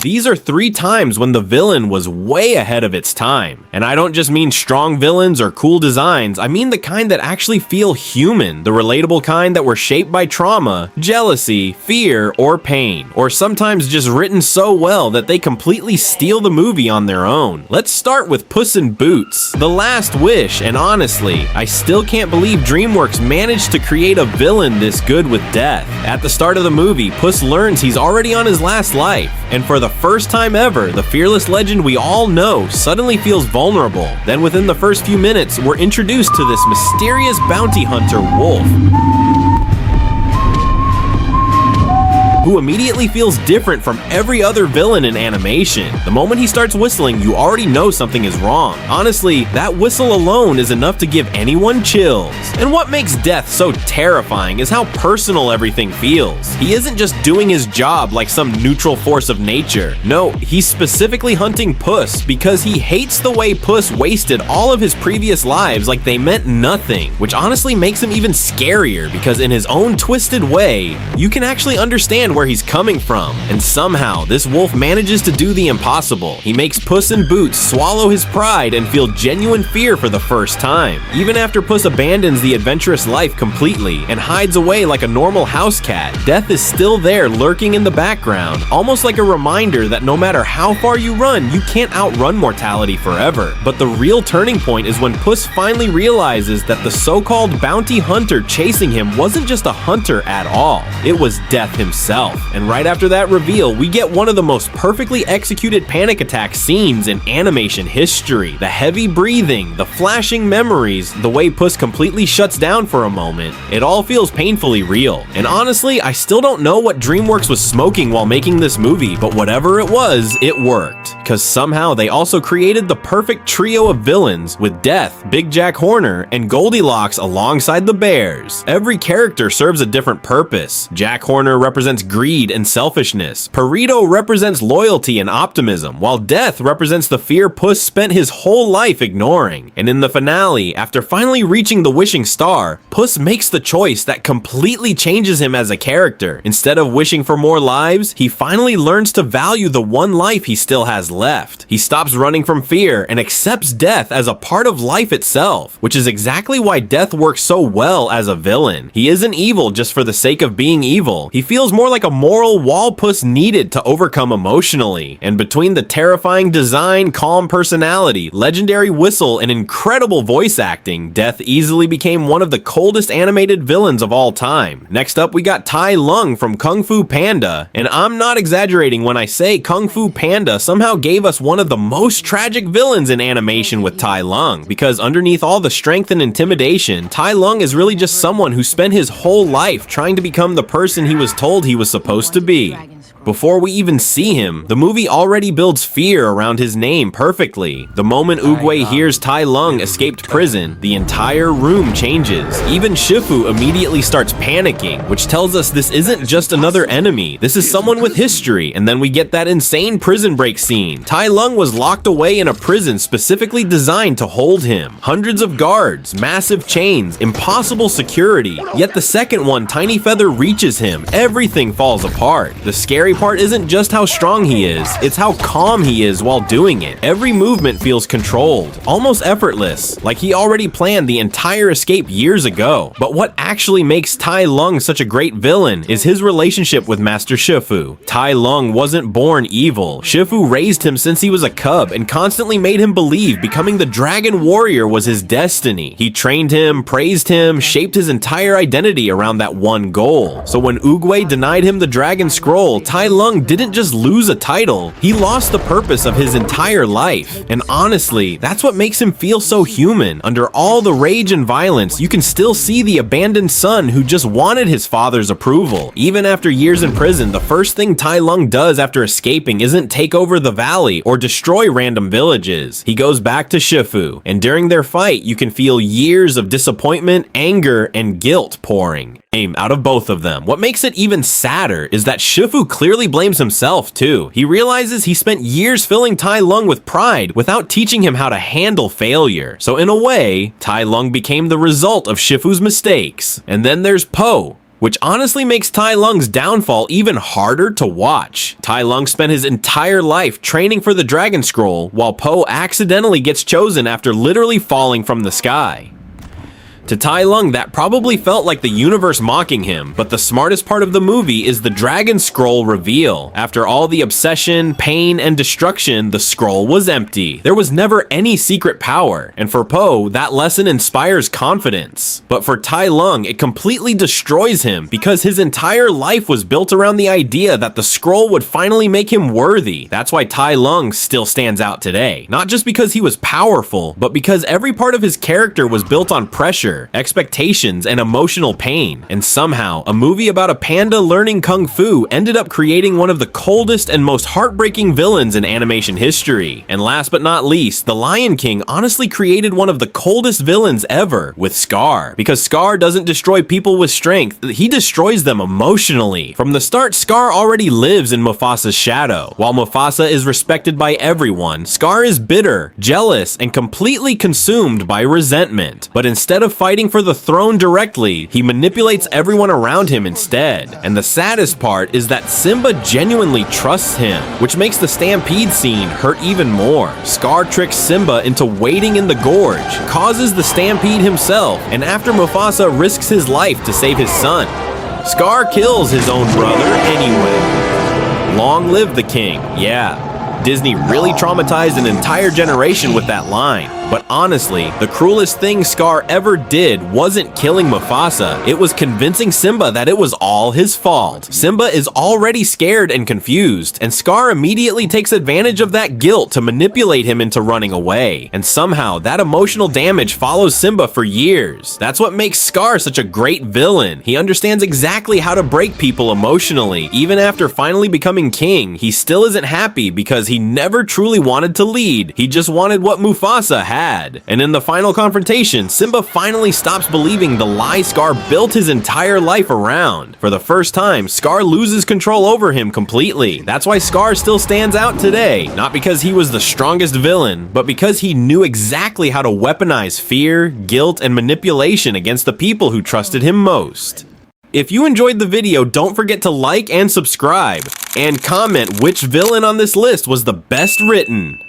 These are 3 times when the villain was way ahead of its time. And I don't just mean strong villains or cool designs, I mean the kind that actually feel human, the relatable kind that were shaped by trauma, jealousy, fear, or pain, or sometimes just written so well that they completely steal the movie on their own. Let's start with Puss in Boots, The Last Wish, and honestly, I still can't believe DreamWorks managed to create a villain this good with death. At the start of the movie, Puss learns he's already on his last life, and for the first time ever, the fearless legend we all know suddenly feels vulnerable. Then within the first few minutes, we're introduced to this mysterious bounty hunter, Wolf, who immediately feels different from every other villain in animation. The moment he starts whistling, you already know something is wrong. Honestly, that whistle alone is enough to give anyone chills. And what makes Death so terrifying is how personal everything feels. He isn't just doing his job like some neutral force of nature. No, he's specifically hunting Puss because he hates the way Puss wasted all of his previous lives like they meant nothing, which honestly makes him even scarier because in his own twisted way, you can actually understand where he's coming from, and somehow this wolf manages to do the impossible. He makes Puss in Boots swallow his pride and feel genuine fear for the first time. Even after Puss abandons the adventurous life completely and hides away like a normal house cat, Death is still there lurking in the background, almost like a reminder that no matter how far you run, you can't outrun mortality forever. But the real turning point is when Puss finally realizes that the so-called bounty hunter chasing him wasn't just a hunter at all, it was Death himself. And right after that reveal, we get one of the most perfectly executed panic attack scenes in animation history. The heavy breathing, the flashing memories, the way Puss completely shuts down for a moment, it all feels painfully real. And honestly, I still don't know what DreamWorks was smoking while making this movie, but whatever it was, it worked. Cause somehow they also created the perfect trio of villains with Death, Big Jack Horner, and Goldilocks alongside the bears. Every character serves a different purpose. Jack Horner represents greed and selfishness. Perito represents loyalty and optimism, while Death represents the fear Puss spent his whole life ignoring. And in the finale, after finally reaching the wishing star, Puss makes the choice that completely changes him as a character. Instead of wishing for more lives, he finally learns to value the one life he still has left. He stops running from fear and accepts death as a part of life itself, which is exactly why Death works so well as a villain. He isn't evil just for the sake of being evil. He feels more like a moral wall Puss needed to overcome emotionally. And between the terrifying design, calm personality, legendary whistle, and incredible voice acting, Death easily became one of the coldest animated villains of all time. Next up, we got Tai Lung from Kung Fu Panda, and I'm not exaggerating when I say Kung Fu Panda somehow gave us one of the most tragic villains in animation with Tai Lung, because underneath all the strength and intimidation, Tai Lung is really just someone who spent his whole life trying to become the person he was told he was supposed to be. Before we even see him, the movie already builds fear around his name perfectly. The moment Oogway hears Tai Lung escaped prison, the entire room changes. Even Shifu immediately starts panicking, which tells us this isn't just another enemy. This is someone with history, and then we get that insane prison break scene. Tai Lung was locked away in a prison specifically designed to hold him. Hundreds of guards, massive chains, impossible security. Yet the second one, Tiny Feather, reaches him. Everything falls apart. The scary part isn't just how strong he is, it's how calm he is while doing it. Every movement feels controlled, almost effortless, like he already planned the entire escape years ago. But what actually makes Tai Lung such a great villain is his relationship with Master Shifu. Tai Lung wasn't born evil. Shifu raised him since he was a cub and constantly made him believe becoming the Dragon Warrior was his destiny. He trained him, praised him, shaped his entire identity around that one goal. So when Oogway denied him the Dragon Scroll, Tai Lung didn't just lose a title, he lost the purpose of his entire life. And honestly, that's what makes him feel so human. Under all the rage and violence, you can still see the abandoned son who just wanted his father's approval. Even after years in prison, the first thing Tai Lung does after escaping isn't take over the valley or destroy random villages. He goes back to Shifu, and during their fight, you can feel years of disappointment, anger, and guilt pouring out of both of them. What makes it even sadder is that Shifu clearly blames himself too. He realizes he spent years filling Tai Lung with pride without teaching him how to handle failure. So in a way, Tai Lung became the result of Shifu's mistakes. And then there's Po, which honestly makes Tai Lung's downfall even harder to watch. Tai Lung spent his entire life training for the Dragon Scroll, while Po accidentally gets chosen after literally falling from the sky. To Tai Lung, that probably felt like the universe mocking him, but the smartest part of the movie is the Dragon Scroll reveal. After all the obsession, pain, and destruction, the scroll was empty. There was never any secret power, and for Po, that lesson inspires confidence. But for Tai Lung, it completely destroys him, because his entire life was built around the idea that the scroll would finally make him worthy. That's why Tai Lung still stands out today. Not just because he was powerful, but because every part of his character was built on pressure, expectations, and emotional pain. And somehow, a movie about a panda learning kung fu ended up creating one of the coldest and most heartbreaking villains in animation history. And last but not least, The Lion King honestly created one of the coldest villains ever with Scar. Because Scar doesn't destroy people with strength, he destroys them emotionally. From the start, Scar already lives in Mufasa's shadow. While Mufasa is respected by everyone, Scar is bitter, jealous, and completely consumed by resentment. But instead of fighting for the throne directly, he manipulates everyone around him instead. And the saddest part is that Simba genuinely trusts him, which makes the stampede scene hurt even more. Scar tricks Simba into waiting in the gorge, causes the stampede himself, and after Mufasa risks his life to save his son, Scar kills his own brother anyway. Long live the king, yeah. Disney really traumatized an entire generation with that line. But honestly, the cruelest thing Scar ever did wasn't killing Mufasa, it was convincing Simba that it was all his fault. Simba is already scared and confused, and Scar immediately takes advantage of that guilt to manipulate him into running away. And somehow, that emotional damage follows Simba for years. That's what makes Scar such a great villain. He understands exactly how to break people emotionally. Even after finally becoming king, he still isn't happy because he never truly wanted to lead. He just wanted what Mufasa had. And in the final confrontation, Simba finally stops believing the lie Scar built his entire life around. For the first time, Scar loses control over him completely. That's why Scar still stands out today. Not because he was the strongest villain, but because he knew exactly how to weaponize fear, guilt, and manipulation against the people who trusted him most. If you enjoyed the video, don't forget to like and subscribe, and comment which villain on this list was the best written.